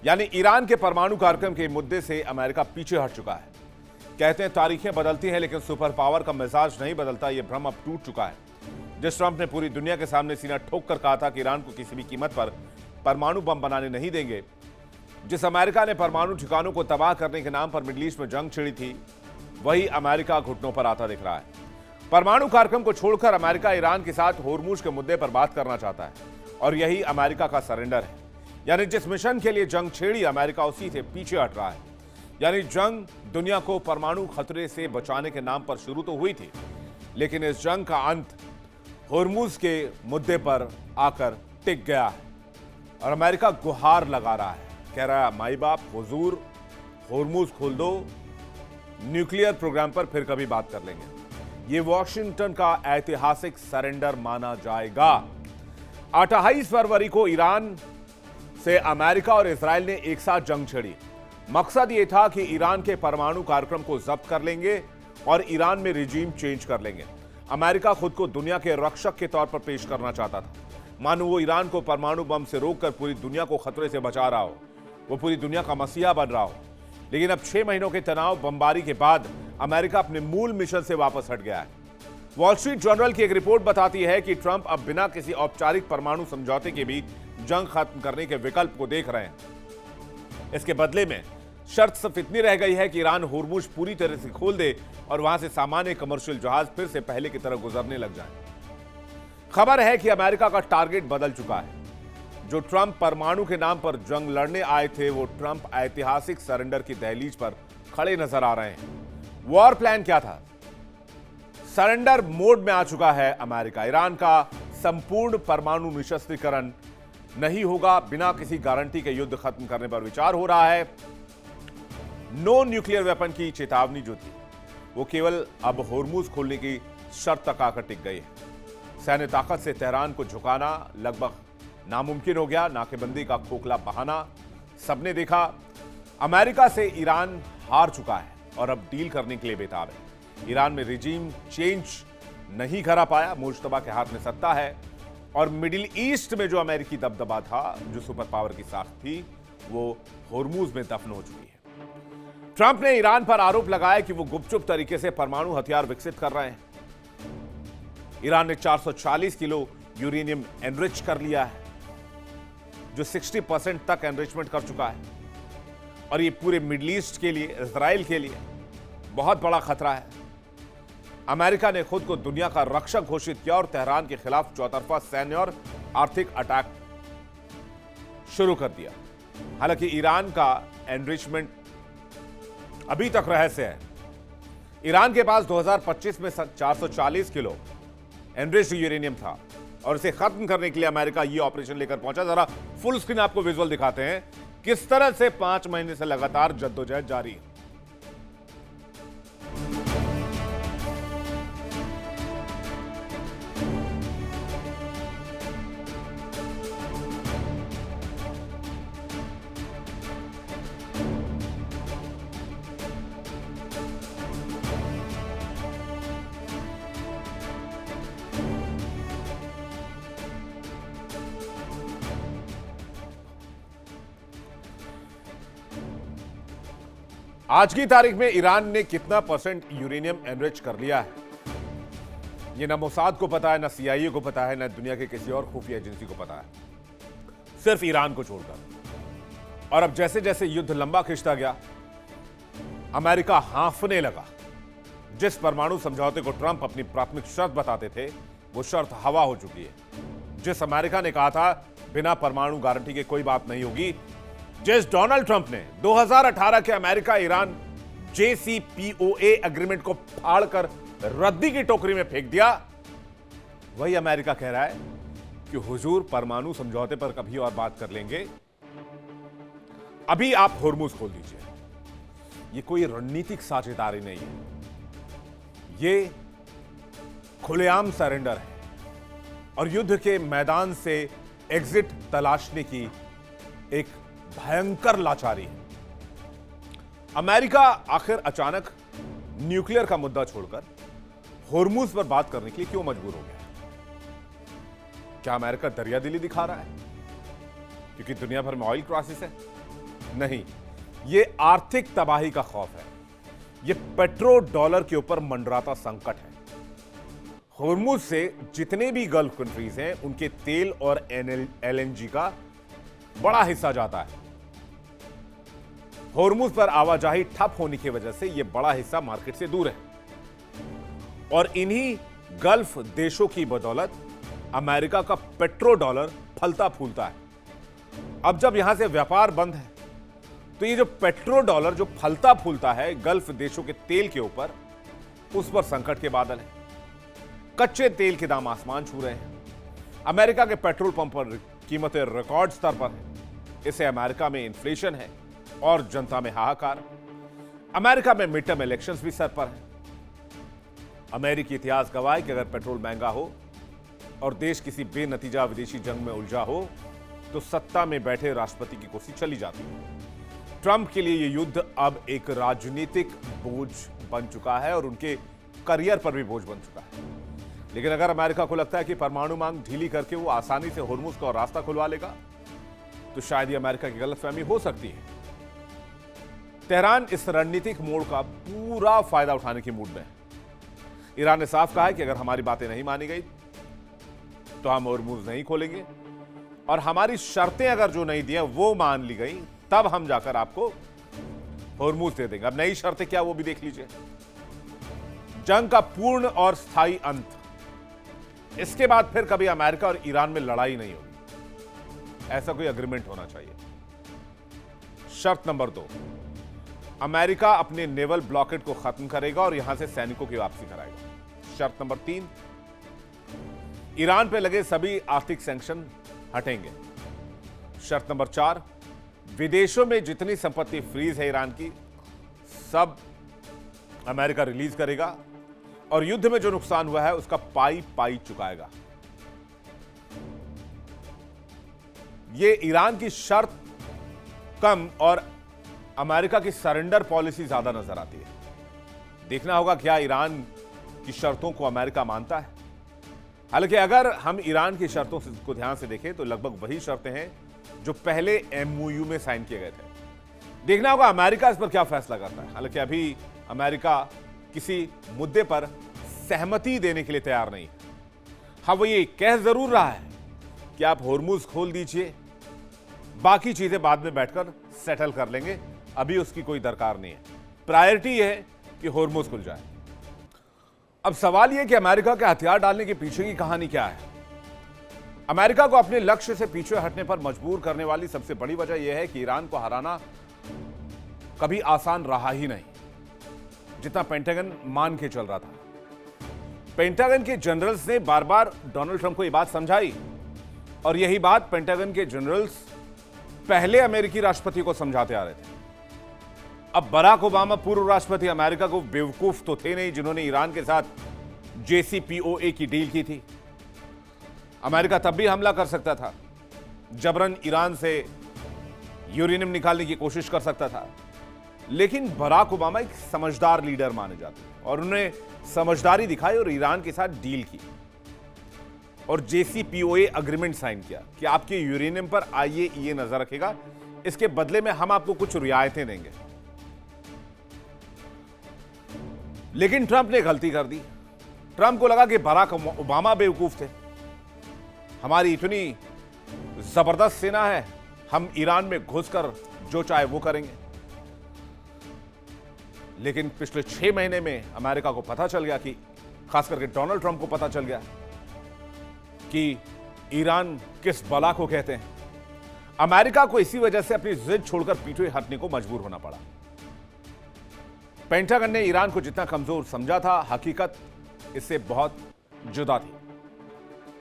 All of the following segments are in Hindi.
यानी ईरान के परमाणु कार्यक्रम के मुद्दे से अमेरिका पीछे हट चुका है। कहते हैं तारीखें बदलती हैं लेकिन सुपर पावर का मिजाज नहीं बदलता। यह भ्रम अब टूट चुका है। जिस ट्रंप ने पूरी दुनिया के सामने सीना ठोक कर कहा था कि ईरान को किसी भी कीमत पर परमाणु बम बनाने नहीं देंगे, जिस अमेरिका ने परमाणु ठिकानों को तबाह करने के नाम पर मिडिल ईस्ट में जंग छिड़ी थी, वही अमेरिका घुटनों पर आता दिख रहा है। परमाणु कार्यक्रम को छोड़कर अमेरिका ईरान के साथ होर्मुज के मुद्दे पर बात करना चाहता है और यही अमेरिका का सरेंडर है। यानी जिस मिशन के लिए जंग छेड़ी, अमेरिका उसी से पीछे हट रहा है। यानी जंग दुनिया को परमाणु खतरे से बचाने के नाम पर शुरू तो हुई थी, लेकिन इस जंग का अंत होर्मुज के मुद्दे पर आकर टिक गया है और अमेरिका गुहार लगा रहा है, कह रहा है माई बाप हुजूर होर्मुज खोल दो, न्यूक्लियर प्रोग्राम पर फिर कभी बात कर लेंगे। यह वॉशिंगटन का ऐतिहासिक सरेंडर माना जाएगा। 28 फरवरी को ईरान से अमेरिका और इजराइल ने एक साथ जंग छेड़ी। मकसद यह था कि ईरान के परमाणु कार्यक्रम को जब्त कर लेंगे और ईरान में रिजीम चेंज कर लेंगे। अमेरिका खुद को दुनिया के रक्षक के तौर पर पेश करना चाहता था, मानो वो ईरान को परमाणु बम से रोककर पूरी दुनिया को खतरे से बचा रहा हो, वो पूरी दुनिया का मसीहा बन रहा हो। लेकिन अब 6 महीनों के तनाव बमबारी के बाद अमेरिका अपने मूल मिशन से वापस हट गया है। वॉल स्ट्रीट जर्नल की एक रिपोर्ट बताती है कि ट्रंप अब बिना किसी औपचारिक परमाणु समझौते के भी जंग खत्म करने के विकल्प को देख रहे हैं। इसके बदले में शर्त सिर्फ इतनी रह गई है कि ईरान होर्मुज पूरी तरह से खोल दे और वहां से सामान्य कमर्शियल जहाज फिर से पहले की तरह गुजरने लग जाए। खबर है कि अमेरिका का टारगेट बदल चुका है। जो ट्रंप परमाणु के नाम पर जंग लड़ने आए थे, वो ट्रंप ऐतिहासिक सरेंडर की दहलीज पर खड़े नजर आ रहे हैं। वॉर प्लान क्या था? सरेंडर मोड में आ चुका है अमेरिका। ईरान का संपूर्ण परमाणु निशस्त्रीकरण नहीं होगा। बिना किसी गारंटी के युद्ध खत्म करने पर विचार हो रहा है। नो न्यूक्लियर वेपन की चेतावनी जो थी, वो केवल अब होर्मुज खोलने की शर्त तक आकर टिक गई है। सैन्य ताकत से तेहरान को झुकाना लगभग नामुमकिन हो गया। नाकेबंदी का खोखला बहाना सबने देखा। अमेरिका से ईरान हार चुका है और अब डील करने के लिए बेताब है। ईरान में रिजीम चेंज नहीं करा पाया। मुश्तबा के हाथ में सत्ता है और मिडिल ईस्ट में जो अमेरिकी दबदबा था, जो सुपर पावर की साख थी, वो होर्मुज में दफन हो चुकी है। ट्रंप ने ईरान पर आरोप लगाया कि वो गुपचुप तरीके से परमाणु हथियार विकसित कर रहे हैं। ईरान ने 440 किलो यूरेनियम एनरिच कर लिया है, जो 60% तक एनरिचमेंट कर चुका है और ये पूरे मिडिल ईस्ट के लिए, इजराइल के लिए बहुत बड़ा खतरा है। अमेरिका ने खुद को दुनिया का रक्षक घोषित किया और तेहरान के खिलाफ चौतरफा सैन्य और आर्थिक अटैक शुरू कर दिया। हालांकि ईरान का एनरिचमेंट अभी तक रहस्य है। ईरान के पास 2025 में 440 किलो एनरिच्ड यूरेनियम था और इसे खत्म करने के लिए अमेरिका ये ऑपरेशन लेकर पहुंचा। जरा फुल स्क्रीन आपको विजुअल दिखाते हैं किस तरह से 5 महीने से लगातार जद्दोजहद जारी है। आज की तारीख में ईरान ने कितना परसेंट यूरेनियम एनरिच कर लिया है, ये ना मोसाद को पता है, ना सीआईए को पता है, ना दुनिया के किसी और खुफिया एजेंसी को पता है, सिर्फ ईरान को छोड़कर। और अब जैसे जैसे युद्ध लंबा खिंचता गया, अमेरिका हांफने लगा। जिस परमाणु समझौते को ट्रंप अपनी प्राथमिक शर्त बताते थे, वो शर्त हवा हो चुकी है। जिस अमेरिका ने कहा था बिना परमाणु गारंटी के कोई बात नहीं होगी, जिस डोनाल्ड ट्रंप ने 2018 के अमेरिका ईरान JCPOA एग्रीमेंट को फाड़कर रद्दी की टोकरी में फेंक दिया, वही अमेरिका कह रहा है कि हुजूर परमाणु समझौते पर कभी और बात कर लेंगे, अभी आप होर्मुज खोल दीजिए। ये कोई रणनीतिक साझेदारी नहीं है, ये खुलेआम सरेंडर है और युद्ध के मैदान से एग्जिट तलाशने की एक भयंकर लाचारी है। अमेरिका आखिर अचानक न्यूक्लियर का मुद्दा छोड़कर होर्मुज पर बात करने के लिए क्यों मजबूर हो गया? क्या अमेरिका दरियादिली दिखा रहा है क्योंकि दुनिया भर में ऑयल क्राइसिस है? नहीं, ये आर्थिक तबाही का खौफ है। ये पेट्रो डॉलर के ऊपर मंडराता संकट है। होर्मुज से जितने भी गल्फ कंट्रीज हैं, उनके तेल और एलएनजी का बड़ा हिस्सा जाता है। होर्मुज पर आवाजाही ठप होने की वजह से यह बड़ा हिस्सा मार्केट से दूर है और इन्हीं गल्फ देशों की बदौलत अमेरिका का पेट्रो डॉलर फलता फूलता है। अब जब यहां से व्यापार बंद है तो ये जो पेट्रो डॉलर जो फलता फूलता है गल्फ देशों के तेल के ऊपर, उस पर संकट के बादल हैं। कच्चे तेल के दाम आसमान छू रहे हैं। अमेरिका के पेट्रोल पंप पर कीमतें रिकॉर्ड स्तर पर हैं। इससे अमेरिका में इन्फ्लेशन है और जनता में हाहाकार। अमेरिका में मिड टर्म इलेक्शंस भी सर पर हैं। अमेरिकी इतिहास गवाह है कि अगर पेट्रोल महंगा हो और देश किसी बेनतीजा विदेशी जंग में उलझा हो तो सत्ता में बैठे राष्ट्रपति की कुर्सी चली जाती है। ट्रंप के लिए यह युद्ध अब एक राजनीतिक बोझ बन चुका है और उनके करियर पर भी बोझ बन चुका है। लेकिन अगर अमेरिका को लगता है कि परमाणु मांग ढीली करके वो आसानी से होर्मुज का रास्ता खुलवा लेगा तो शायद ये अमेरिका की गलतफहमी हो सकती है। तेहरान इस रणनीतिक मोड़ का पूरा फायदा उठाने की मूड में है। ईरान ने साफ कहा है कि अगर हमारी बातें नहीं मानी गई तो हम होर्मुज नहीं खोलेंगे और हमारी शर्तें अगर जो नहीं दी हैं वो मान ली गई तब हम जाकर आपको होर्मुज दे देंगे। अब नई शर्तें क्या वो भी देख लीजिए। जंग का पूर्ण और स्थायी अंत, इसके बाद फिर कभी अमेरिका और ईरान में लड़ाई नहीं होगी, ऐसा कोई एग्रीमेंट होना चाहिए। शर्त नंबर 2, अमेरिका अपने नेवल ब्लॉकेड को खत्म करेगा और यहां से सैनिकों की वापसी कराएगा। शर्त नंबर 3, ईरान पर लगे सभी आर्थिक सैंक्शन हटेंगे। शर्त नंबर 4, विदेशों में जितनी संपत्ति फ्रीज है ईरान की सब अमेरिका रिलीज करेगा और युद्ध में जो नुकसान हुआ है उसका पाई पाई चुकाएगा। यह ईरान की शर्त कम और अमेरिका की सरेंडर पॉलिसी ज्यादा नजर आती है। देखना होगा क्या ईरान की शर्तों को अमेरिका मानता है। हालांकि अगर हम ईरान की शर्तों को ध्यान से देखें तो लगभग वही शर्तें हैं जो पहले एमओयू में साइन किए गए थे। देखना होगा अमेरिका इस पर क्या फैसला करता है। हालांकि अभी अमेरिका किसी मुद्दे पर सहमति देने के लिए तैयार नहीं है। हाँ, वो ये कह जरूर रहा है कि आप होर्मुज खोल दीजिए, बाकी चीजें बाद में बैठकर सेटल कर लेंगे, अभी उसकी कोई दरकार नहीं है। प्रायोरिटी है कि होर्मुज खुल जाए। अब सवाल यह कि अमेरिका के हथियार डालने के पीछे की कहानी क्या है। अमेरिका को अपने लक्ष्य से पीछे हटने पर मजबूर करने वाली सबसे बड़ी वजह यह है कि ईरान को हराना कभी आसान रहा ही नहीं, जितना पेंटागन मान के चल रहा था। पेंटागन के जनरल्स ने बार बार डोनाल्ड ट्रंप को यह बात समझाई और यही बात पेंटागन के जनरल्स पहले अमेरिकी राष्ट्रपति को समझाते आ रहे थे। अब बराक ओबामा पूर्व राष्ट्रपति अमेरिका को बेवकूफ तो थे नहीं जिन्होंने ईरान के साथ JCPOA की डील की थी। अमेरिका तब भी हमला कर सकता था, जबरन ईरान से यूरेनियम निकालने की कोशिश कर सकता था, लेकिन बराक ओबामा एक समझदार लीडर माने जाते हैं और उन्होंने समझदारी दिखाई और ईरान के साथ डील की और JCPOA अग्रीमेंट साइन किया कि आपके यूरेनियम पर IAEA नजर रखेगा, इसके बदले में हम आपको कुछ रियायतें देंगे। लेकिन ट्रंप ने गलती कर दी। ट्रंप को लगा कि बराक ओबामा बेवकूफ थे, हमारी इतनी जबरदस्त सेना है, हम ईरान में घुसकर जो चाहे वो करेंगे। लेकिन पिछले 6 महीने में अमेरिका को पता चल गया कि, खास करके डोनाल्ड ट्रंप को पता चल गया कि ईरान किस बला को कहते हैं। अमेरिका को इसी वजह से अपनी जिद छोड़कर पीछे हटने को मजबूर होना पड़ा। पेंटागन ने ईरान को जितना कमजोर समझा था, हकीकत इससे बहुत जुदा थी।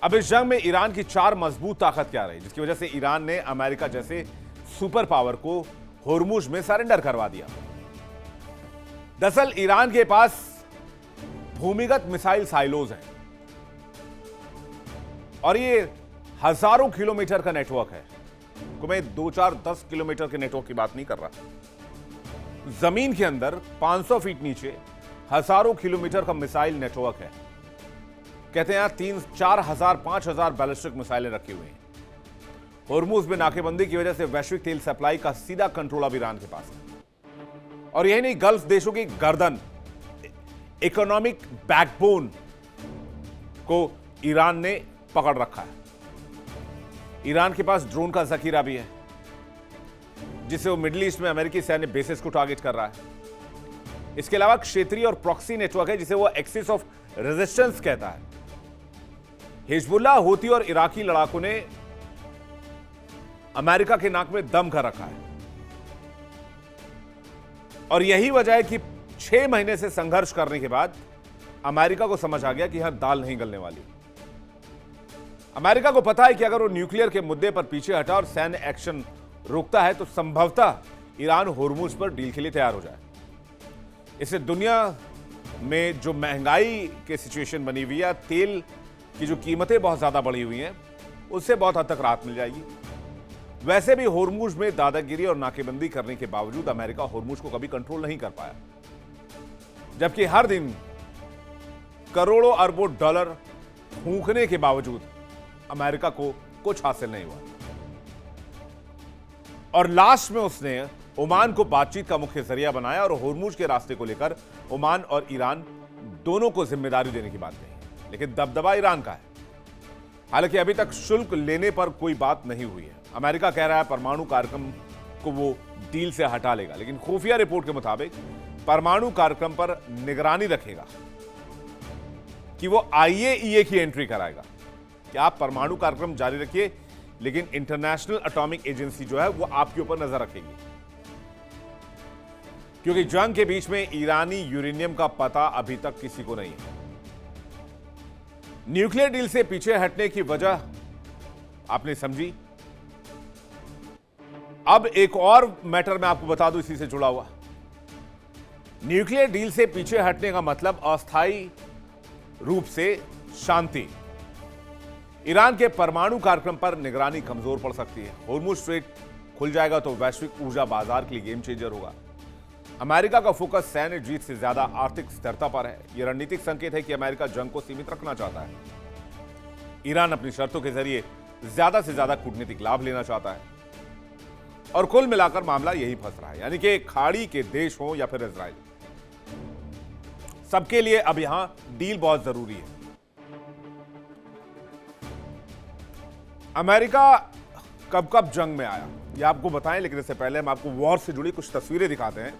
अब इस जंग में ईरान की 4 मजबूत ताकत क्या रही, जिसकी वजह से ईरान ने अमेरिका जैसे सुपर पावर को होर्मुज में सरेंडर करवा दिया। दरअसल ईरान के पास भूमिगत मिसाइल साइलोज हैं और ये हजारों किलोमीटर का नेटवर्क है। मैं 2, 4, 10 किलोमीटर के नेटवर्क की बात नहीं कर रहा। जमीन के अंदर 500 फीट नीचे हजारों किलोमीटर का मिसाइल नेटवर्क है। कहते हैं 3, 4 हजार, 5 हजार बैलिस्टिक मिसाइलें रखी हुई हैं होर्मुज में नाकेबंदी की वजह से वैश्विक तेल सप्लाई का सीधा कंट्रोल अब ईरान के पास है। और यही नहीं, गल्फ देशों की गर्दन, इकोनॉमिक बैकबोन को ईरान ने पकड़ रखा है। ईरान के पास ड्रोन का जखीरा भी है, जिसे वो मिडिल ईस्ट में अमेरिकी सैन्य बेसिस को टारगेट कर रहा है। इसके अलावा क्षेत्रीय और प्रॉक्सी नेटवर्क है, जिसे वो एक्सिस ऑफ रेजिस्टेंस कहता है। हिजबुल्लाह, हूती और इराकी लड़ाकों ने अमेरिका के नाक में दम कर रखा है। और यही वजह है कि 6 महीने से संघर्ष करने के बाद अमेरिका को समझ आ गया कि यहां दाल नहीं गलने वाली। अमेरिका को पता है कि अगर वो न्यूक्लियर के मुद्दे पर पीछे हटा और सैन्य एक्शन रोकता है तो संभवतः ईरान होर्मुज पर डील के लिए तैयार हो जाए। इससे दुनिया में जो महंगाई के सिचुएशन बनी हुई है, तेल की जो कीमतें बहुत ज्यादा बढ़ी हुई हैं, उससे बहुत हद तक राहत मिल जाएगी। वैसे भी होर्मुज में दादागिरी और नाकेबंदी करने के बावजूद अमेरिका होर्मुज को कभी कंट्रोल नहीं कर पाया, जबकि हर दिन करोड़ों अरबों डॉलर फूंकने के बावजूद अमेरिका को कुछ हासिल नहीं हुआ। और लास्ट में उसने ओमान को बातचीत का मुख्य जरिया बनाया और होर्मुज के रास्ते को लेकर ओमान और ईरान दोनों को जिम्मेदारी देने की बात कही। लेकिन दबदबा ईरान का है। हालांकि अभी तक शुल्क लेने पर कोई बात नहीं हुई है। अमेरिका कह रहा है परमाणु कार्यक्रम को वो डील से हटा लेगा, लेकिन खुफिया रिपोर्ट के मुताबिक परमाणु कार्यक्रम पर निगरानी रखेगा कि वो IAEA की एंट्री कराएगा कि आप परमाणु कार्यक्रम जारी रखिए, लेकिन इंटरनेशनल एटॉमिक एजेंसी जो है वो आपके ऊपर नजर रखेगी, क्योंकि जंग के बीच में ईरानी यूरेनियम का पता अभी तक किसी को नहीं है। न्यूक्लियर डील से पीछे हटने की वजह आपने समझी। अब एक और मैटर मैं आपको बता दूं इसी से जुड़ा हुआ। न्यूक्लियर डील से पीछे हटने का मतलब अस्थायी रूप से शांति। ईरान के परमाणु कार्यक्रम पर निगरानी कमजोर पड़ सकती है। होर्मुज स्ट्रेट खुल जाएगा तो वैश्विक ऊर्जा बाजार के लिए गेम चेंजर होगा। अमेरिका का फोकस सैन्य जीत से ज्यादा आर्थिक स्थिरता पर है। यह रणनीतिक संकेत है कि अमेरिका जंग को सीमित रखना चाहता है। ईरान अपनी शर्तों के जरिए ज्यादा से ज्यादा कूटनीतिक लाभ लेना चाहता है। और कुल मिलाकर मामला यही फंस रहा है, यानी कि खाड़ी के देश हो या फिर इजराइल, सबके लिए अब यहां डील बहुत जरूरी है। अमेरिका कब कब जंग में आया ये आपको बताएं, लेकिन इससे पहले हम आपको वॉर से जुड़ी कुछ तस्वीरें दिखाते हैं।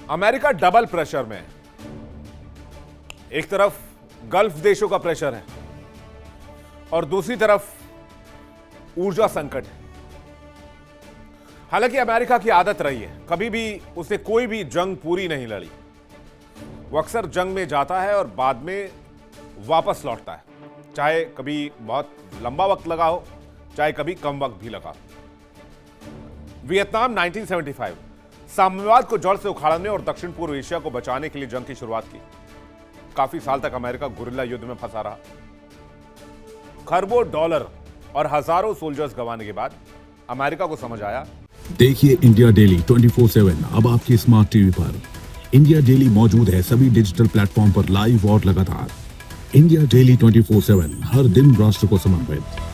अमेरिका डबल प्रेशर में है। एक तरफ गल्फ देशों का प्रेशर है और दूसरी तरफ ऊर्जा संकट है। हालांकि अमेरिका की आदत रही है, कभी भी उसे कोई भी जंग पूरी नहीं लड़ी। वो अक्सर जंग में जाता है और बाद में वापस लौटता है, चाहे कभी बहुत लंबा वक्त लगा हो, चाहे कभी कम वक्त भी लगा। वियतनाम 1975 साम्यवाद को जड़ से उखाड़ने और दक्षिण पूर्व एशिया को बचाने के लिए जंग की शुरुआत की। काफी साल तक अमेरिका गुरिल्ला युद्ध में फंसा रहा। खरबों डॉलर और हजारों सोल्जर्स गंवाने के बाद अमेरिका को समझ आया। देखिए इंडिया डेली 24/7 अब आपके स्मार्ट टीवी पर। इंडिया डेली मौजूद है सभी डिजिटल प्लेटफॉर्म पर लाइव और लगातार। इंडिया डेली 24/7 हर दिन राष्ट्र को समर्पित।